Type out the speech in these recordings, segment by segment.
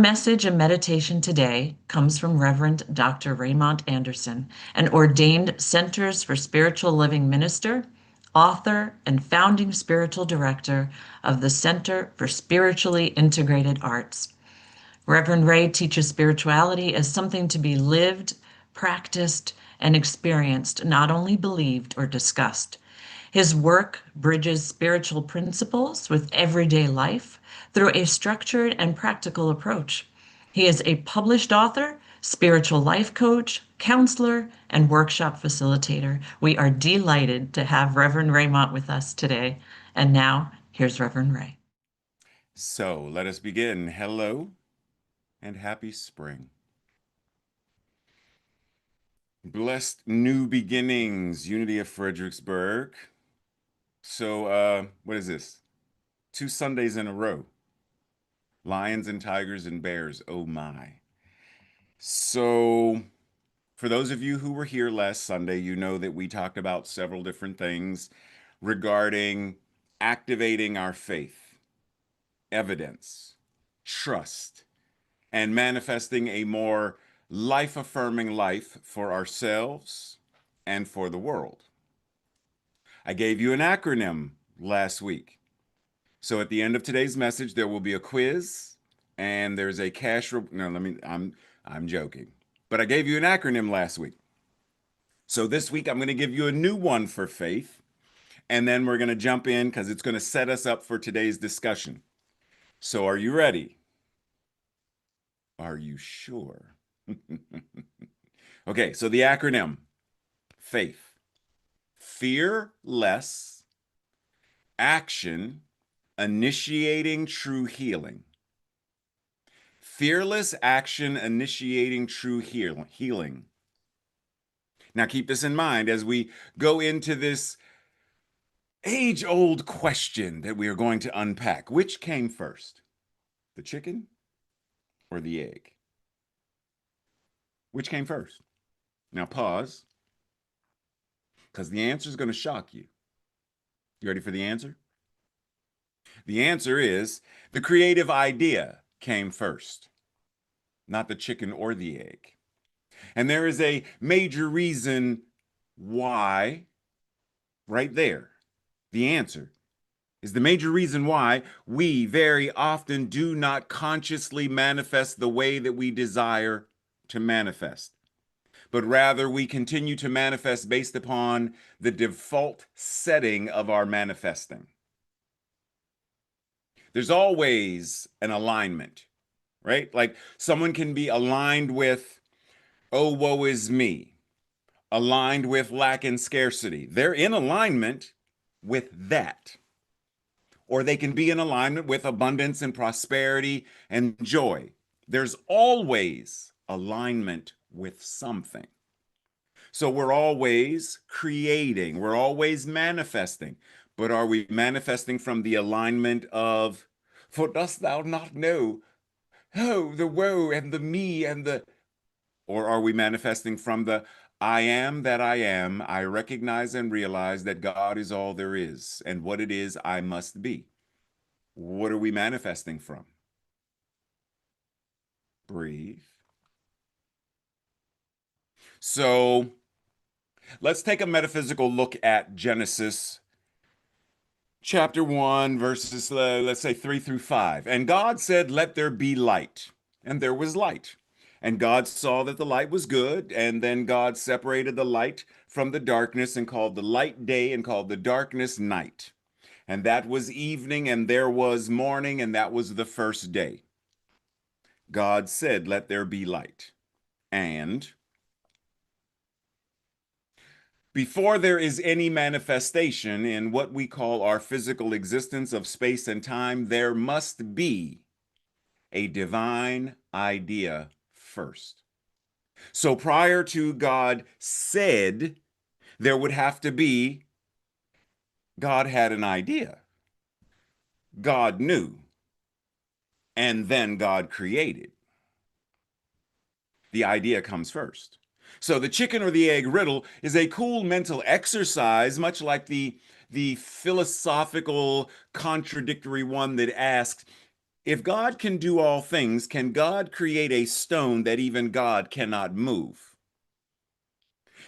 message and meditation today comes from Reverend Dr. Raymont Anderson, an ordained Centers for Spiritual Living minister, author, and founding spiritual director of the Center for Spiritually Integrated Arts. Reverend Ray teaches spirituality as something to be lived, practiced, and experienced, not only believed or discussed. His work bridges spiritual principles with everyday life through a structured and practical approach. He is a published author, spiritual life coach, counselor, and workshop facilitator. We are delighted to have Reverend Raymont with us today. And now, here's Reverend Ray. So let us begin. Hello and happy spring. Blessed new beginnings, Unity of Fredericksburg. So, what is this? 2 Sundays in a row. Lions and tigers and bears. Oh my. So, for those of you who were here last Sunday, you know that we talked about several different things regarding activating our faith, evidence, trust, and manifesting a more life-affirming life for ourselves and for the world. I gave you an acronym last week. So at the end of today's message, there will be a quiz and there's a I'm joking. But I gave you an acronym last week. So this week, I'm going to give you a new one for faith. And then we're going to jump in because it's going to set us up for today's discussion. So are you ready? Are you sure? Okay, so the acronym, faith, fear less, action, initiating true healing. Fearless action, initiating true healing. Now keep this in mind as we go into this age-old question that we are going to unpack. Which came first, the chicken or the egg? Which came first? Now pause, because the answer is going to shock you. You ready for the answer? The answer is the creative idea came first, not the chicken or the egg. And there is a major reason why, right there. The answer is the major reason why we very often do not consciously manifest the way that we desire to manifest, but rather we continue to manifest based upon the default setting of our manifesting. There's always an alignment, right? Like someone can be aligned with, oh, woe is me, aligned with lack and scarcity. They're in alignment with that. Or they can be in alignment with abundance and prosperity and joy. There's always alignment with something. So we're always creating, we're always manifesting. But are we manifesting from the alignment of, for dost thou not know, oh, the woe and the me and the, or are we manifesting from the I am that I am, I recognize and realize that God is all there is, and what it is I must be? What are we manifesting from? Breathe. So let's take a metaphysical look at Genesis chapter 1, verses, let's say 3 through 5. And God said, let there be light. And there was light. And God saw that the light was good. And then God separated the light from the darkness and called the light day and called the darkness night. And that was evening, and there was morning, and that was the first day. God said, let there be light. And before there is any manifestation in what we call our physical existence of space and time, there must be a divine idea first. So prior to God said, there would have to be, God had an idea. God knew. And then God created. The idea comes first. So the chicken or the egg riddle is a cool mental exercise, much like the philosophical contradictory one that asks, If God can do all things, can God create a stone that even God cannot move?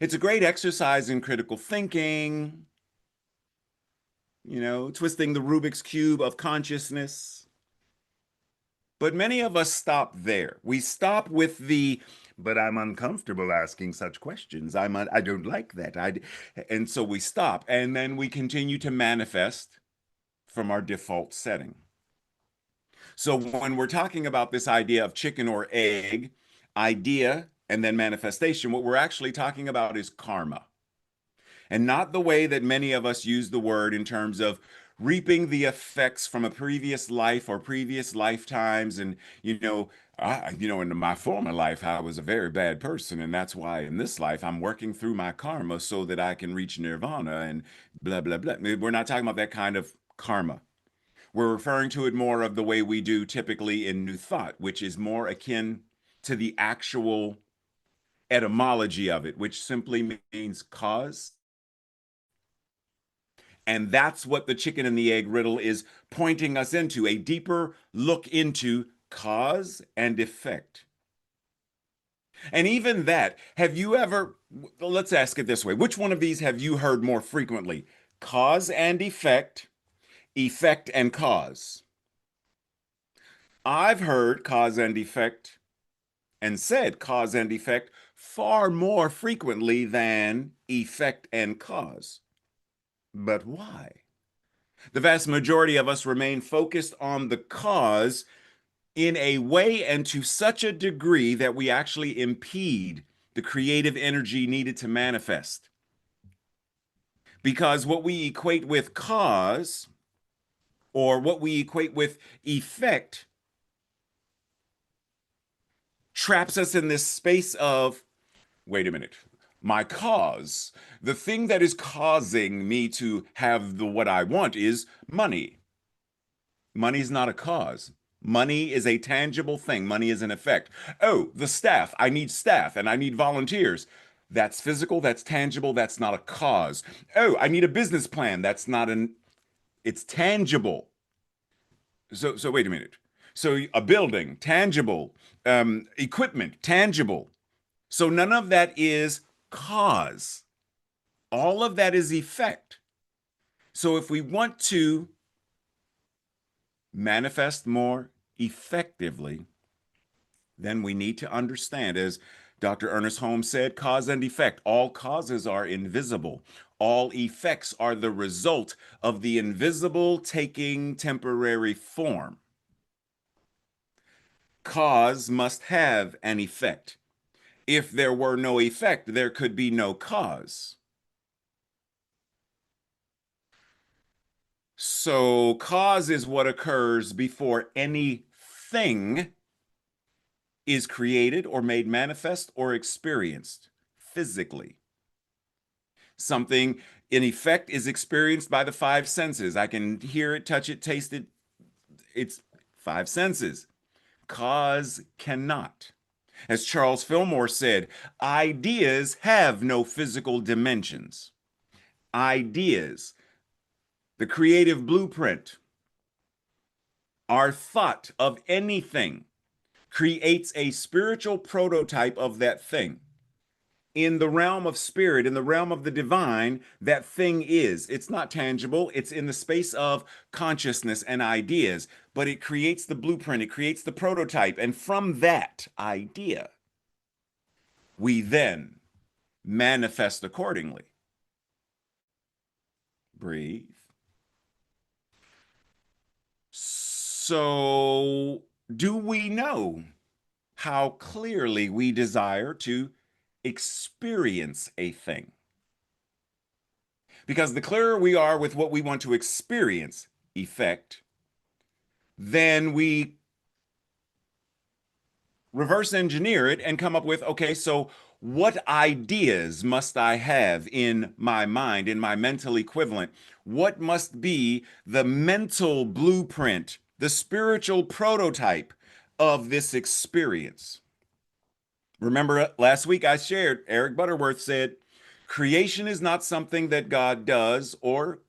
It's a great exercise in critical thinking, twisting the Rubik's Cube of consciousness. But many of us stop there. We stop with but I'm uncomfortable asking such questions. I don't like that. And so we stop, and then we continue to manifest from our default setting. So when we're talking about this idea of chicken or egg, idea and then manifestation, what we're actually talking about is karma. And not the way that many of us use the word in terms of reaping the effects from a previous life or previous lifetimes. And, in my former life, I was a very bad person. And that's why in this life, I'm working through my karma so that I can reach nirvana and blah, blah, blah. We're not talking about that kind of karma. We're referring to it more of the way we do typically in New Thought, which is more akin to the actual etymology of it, which simply means cause. And that's what the chicken and the egg riddle is pointing us into, a deeper look into cause and effect. And even that, have you ever, let's ask it this way, which one of these have you heard more frequently? Cause and effect, effect and cause. I've heard cause and effect and said cause and effect far more frequently than effect and cause. But why? The vast majority of us remain focused on the cause in a way and to such a degree that we actually impede the creative energy needed to manifest. Because what we equate with cause or what we equate with effect traps us in this space of, wait a minute, my cause, the thing that is causing me to have what I want is money. Money is not a cause. Money is a tangible thing. Money is an effect. Oh, the staff. I need staff and I need volunteers. That's physical. That's tangible. That's not a cause. Oh, I need a business plan. That's not it's tangible. So wait a minute. So a building, tangible. Equipment, tangible. So none of that is cause. All of that is effect. So if we want to manifest more effectively, then we need to understand, as Dr. Ernest Holmes said, cause and effect. All causes are invisible. All effects are the result of the invisible taking temporary form. Cause must have an effect. If there were no effect, there could be no cause. So cause is what occurs before anything is created or made manifest or experienced physically. Something in effect is experienced by the five senses. I can hear it, touch it, taste it. It's five senses. Cause cannot. As Charles Fillmore said, ideas have no physical dimensions. Ideas, the creative blueprint, our thought of anything creates a spiritual prototype of that thing. In the realm of spirit, in the realm of the divine, that thing is. It's not tangible. It's in the space of consciousness and ideas, but it creates the blueprint. It creates the prototype. And from that idea, we then manifest accordingly. Breathe. So, do we know how clearly we desire to experience a thing? Because the clearer we are with what we want to experience, effect, then we reverse engineer it and come up with, okay, so what ideas must I have in my mind, in my mental equivalent? What must be the mental blueprint, the spiritual prototype of this experience? Remember last week I shared, Eric Butterworth said, creation is not something that God does or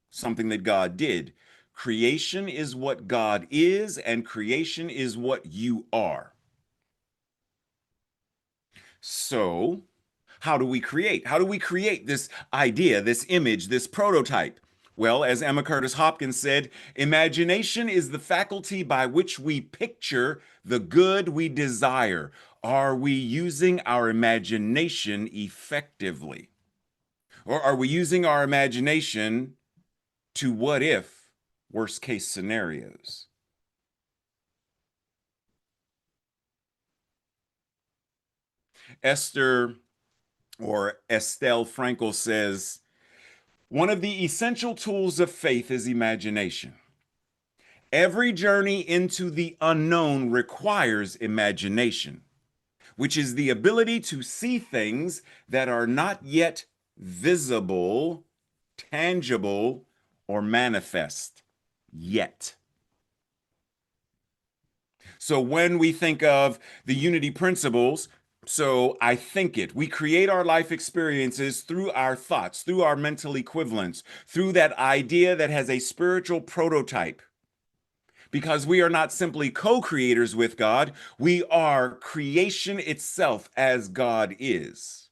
something that God did. Creation is what God is, and creation is what you are. So, how do we create? How do we create this idea, this image, this prototype? Well, as Emma Curtis Hopkins said, imagination is the faculty by which we picture the good we desire. Are we using our imagination effectively? Or are we using our imagination to what if worst case scenarios? Esther or Estelle Frankel says, one of the essential tools of faith is imagination. Every journey into the unknown requires imagination, which is the ability to see things that are not yet visible, tangible, or manifest yet. So when we think of the unity principles, so I think it. We create our life experiences through our thoughts, through our mental equivalents, through that idea that has a spiritual prototype. Because we are not simply co-creators with God, we are creation itself as God is.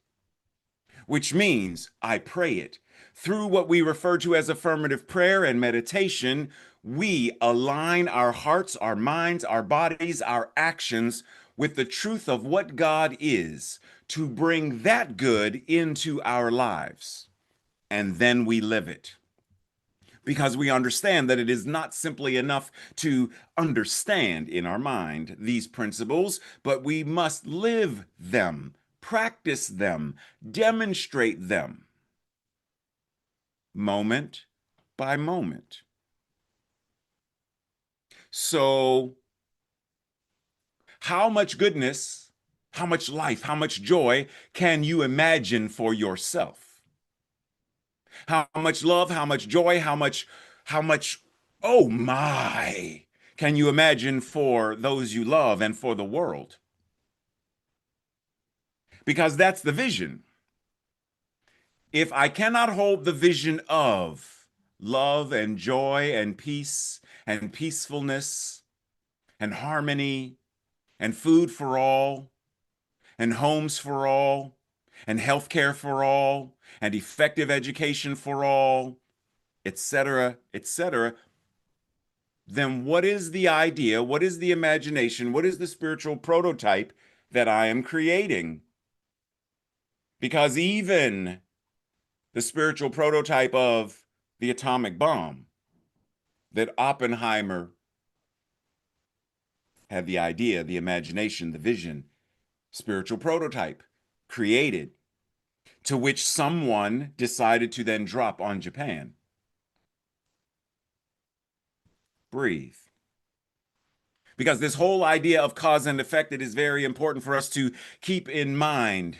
Which means I pray it. Through what we refer to as affirmative prayer and meditation, we align our hearts, our minds, our bodies, our actions with the truth of what God is to bring that good into our lives. And then we live it. Because we understand that it is not simply enough to understand in our mind these principles, but we must live them, practice them, demonstrate them, moment by moment. So, how much goodness, how much life, how much joy can you imagine for yourself? How much love, how much joy, how much, oh my, can you imagine for those you love and for the world? Because that's the vision. If I cannot hold the vision of love and joy and peace and peacefulness and harmony and food for all and homes for all and healthcare for all and effective education for all, etc., etc., then what is the idea? What is the imagination? What is the spiritual prototype that I am creating? Because even the spiritual prototype of the atomic bomb that Oppenheimer had the idea, the imagination, the vision, spiritual prototype created, to which someone decided to then drop on Japan. Breathe. Because this whole idea of cause and effect, it is very important for us to keep in mind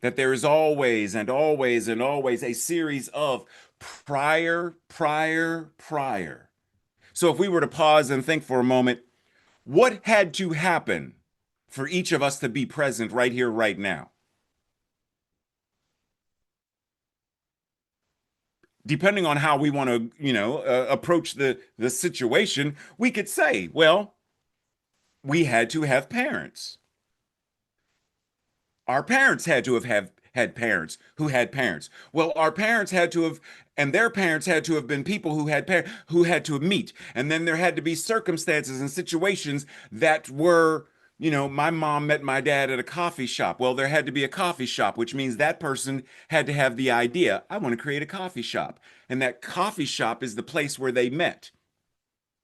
that there is always and always and always a series of prior. So if we were to pause and think for a moment, what had to happen for each of us to be present right here, right now? Depending on how we want to, approach the situation, we could say, well, we had to have parents. Our parents had to have had parents who had parents. Well, our parents had to have, and their parents had to have been people who had parents who had to meet. And then there had to be circumstances and situations that were, my mom met my dad at a coffee shop. Well, there had to be a coffee shop, which means that person had to have the idea, I want to create a coffee shop. And that coffee shop is the place where they met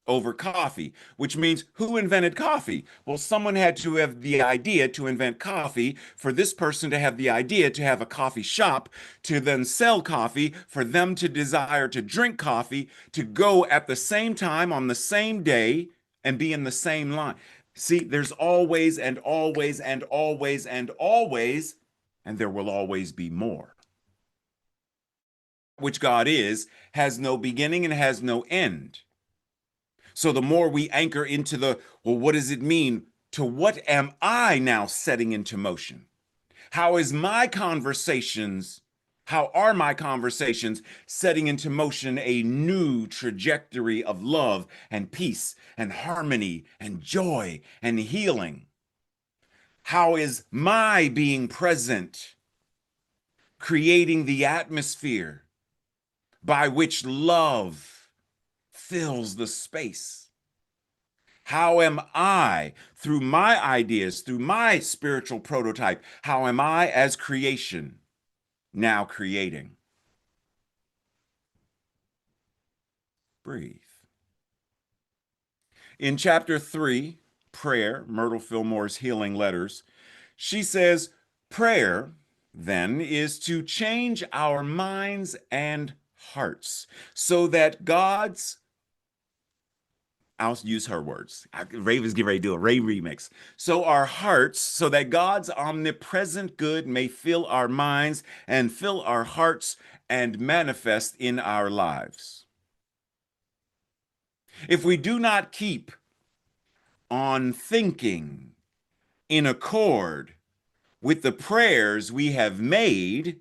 over coffee, which means who invented coffee? Well, someone had to have the idea to invent coffee, for this person to have the idea to have a coffee shop, to then sell coffee, for them to desire to drink coffee, to go at the same time on the same day and be in the same line. See, there's always and always and always and always, and there will always be more. Which God is, has no beginning and has no end. So the more we anchor into well, what does it mean? To what am I now setting into motion? How is my conversations How are my conversations setting into motion a new trajectory of love and peace and harmony and joy and healing? How is my being present creating the atmosphere by which love fills the space? How am I, through my ideas, through my spiritual prototype, how am I as creation now creating? Breathe. In chapter 3, Prayer, Myrtle Fillmore's Healing Letters, she says, prayer, then, is to change our minds and hearts so that God's, I'll use her words. Raven's getting ready to do a Ray remix. So our hearts, so that God's omnipresent good may fill our minds and fill our hearts and manifest in our lives. If we do not keep on thinking in accord with the prayers we have made,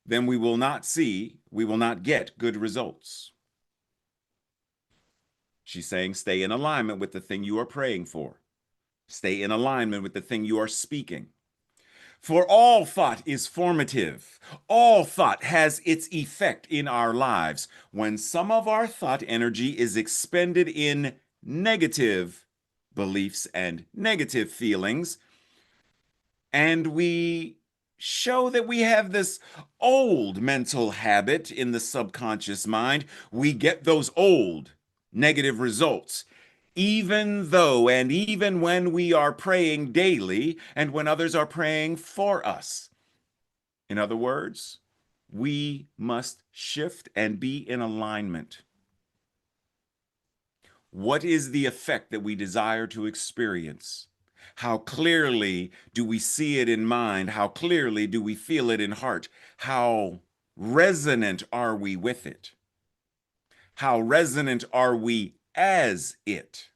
then we will not get good results. She's saying stay in alignment with the thing you are praying for. Stay in alignment with the thing you are speaking. For all thought is formative. All thought has its effect in our lives. When some of our thought energy is expended in negative beliefs and negative feelings, and we show that we have this old mental habit in the subconscious mind, we get those old negative results. Even though and even when we are praying daily and when others are praying for us. In other words, we must shift and be in alignment. What is the effect that we desire to experience? How clearly do we see it in mind? How clearly do we feel it in heart? How resonant are we with it? How resonant are we as it?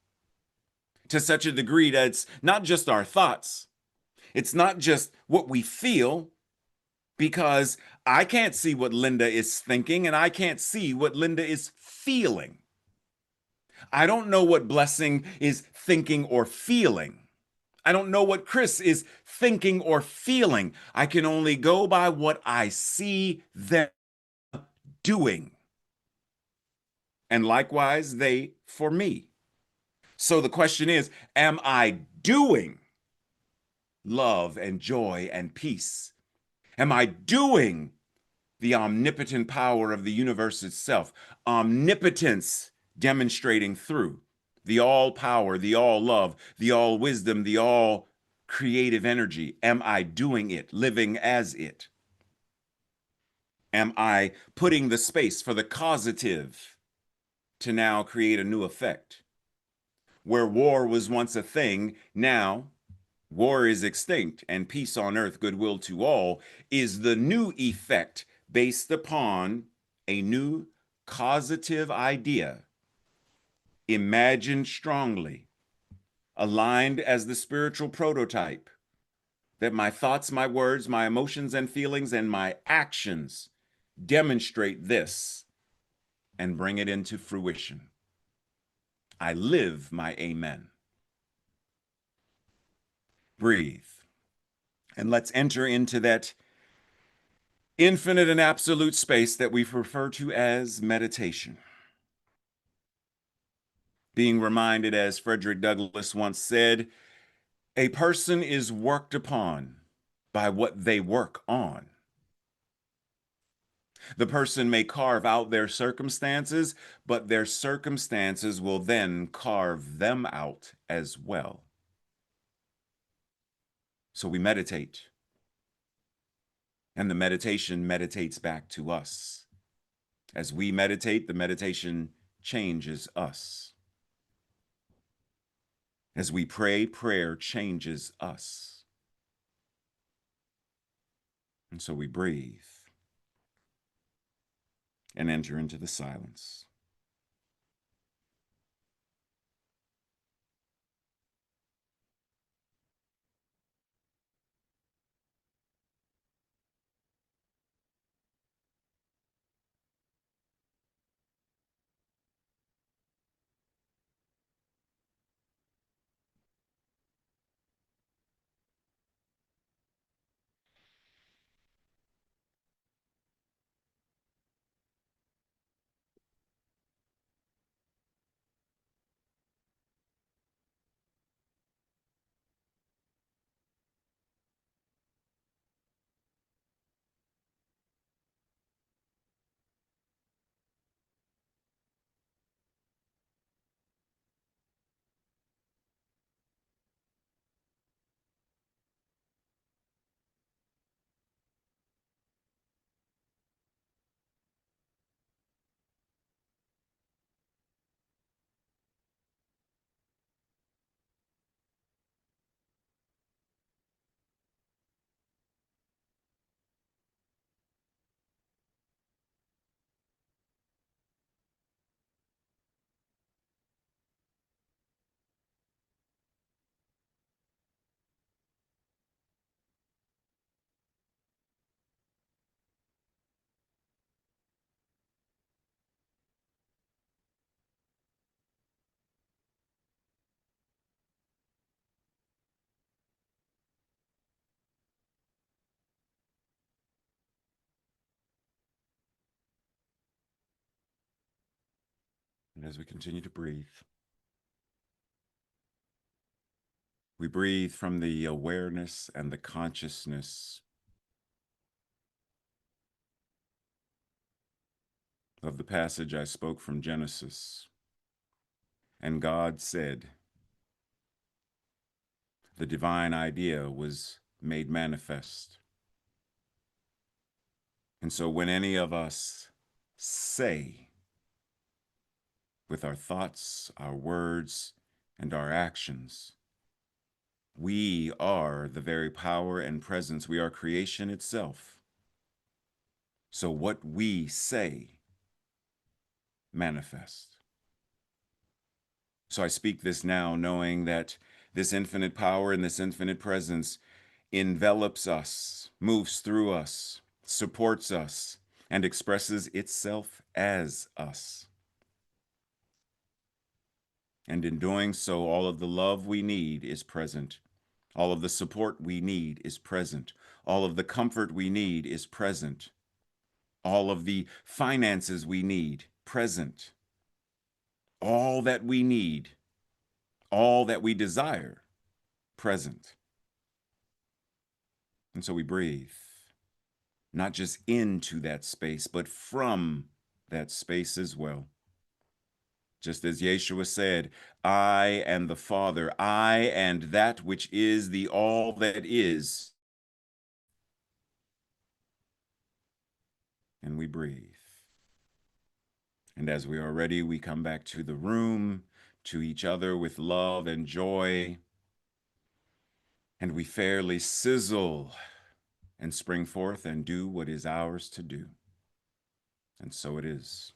To such a degree that it's not just our thoughts, it's not just what we feel, because I can't see what Linda is thinking and I can't see what Linda is feeling. I don't know what Blessing is thinking or feeling. I don't know what Chris is thinking or feeling. I can only go by what I see them doing. And likewise, they for me. So the question is, am I doing love and joy and peace? Am I doing the omnipotent power of the universe itself? Omnipotence demonstrating through the all power, the all love, the all wisdom, the all creative energy. Am I doing it, living as it? Am I putting the space for the causative to now create a new effect? Where war was once a thing, now war is extinct and peace on earth, goodwill to all, is the new effect based upon a new causative idea, imagined strongly, aligned as the spiritual prototype, that my thoughts, my words, my emotions and feelings, and my actions demonstrate this and bring it into fruition. I live my amen. Breathe. And let's enter into that infinite and absolute space that we refer to as meditation. Being reminded, as Frederick Douglass once said, a person is worked upon by what they work on. The person may carve out their circumstances, but their circumstances will then carve them out as well. So we meditate, and the meditation meditates back to us. As we meditate, the meditation changes us. As we pray, prayer changes us. And so we breathe and enter into the silence. And as we continue to breathe, we breathe from the awareness and the consciousness of the passage I spoke from Genesis. And God said, the divine idea was made manifest. And so when any of us say, with our thoughts, our words, and our actions, we are the very power and presence. We are creation itself. So what we say manifests. So I speak this now, knowing that this infinite power and this infinite presence envelops us, moves through us, supports us, and expresses itself as us. And in doing so, all of the love we need is present. All of the support we need is present. All of the comfort we need is present. All of the finances we need, present. All that we need, all that we desire, present. And so we breathe, not just into that space, but from that space as well. Just as Yeshua said, I and the Father, I and that which is the all that is. And we breathe. And as we are ready, we come back to the room, to each other with love and joy. And we fairly sizzle and spring forth and do what is ours to do. And so it is.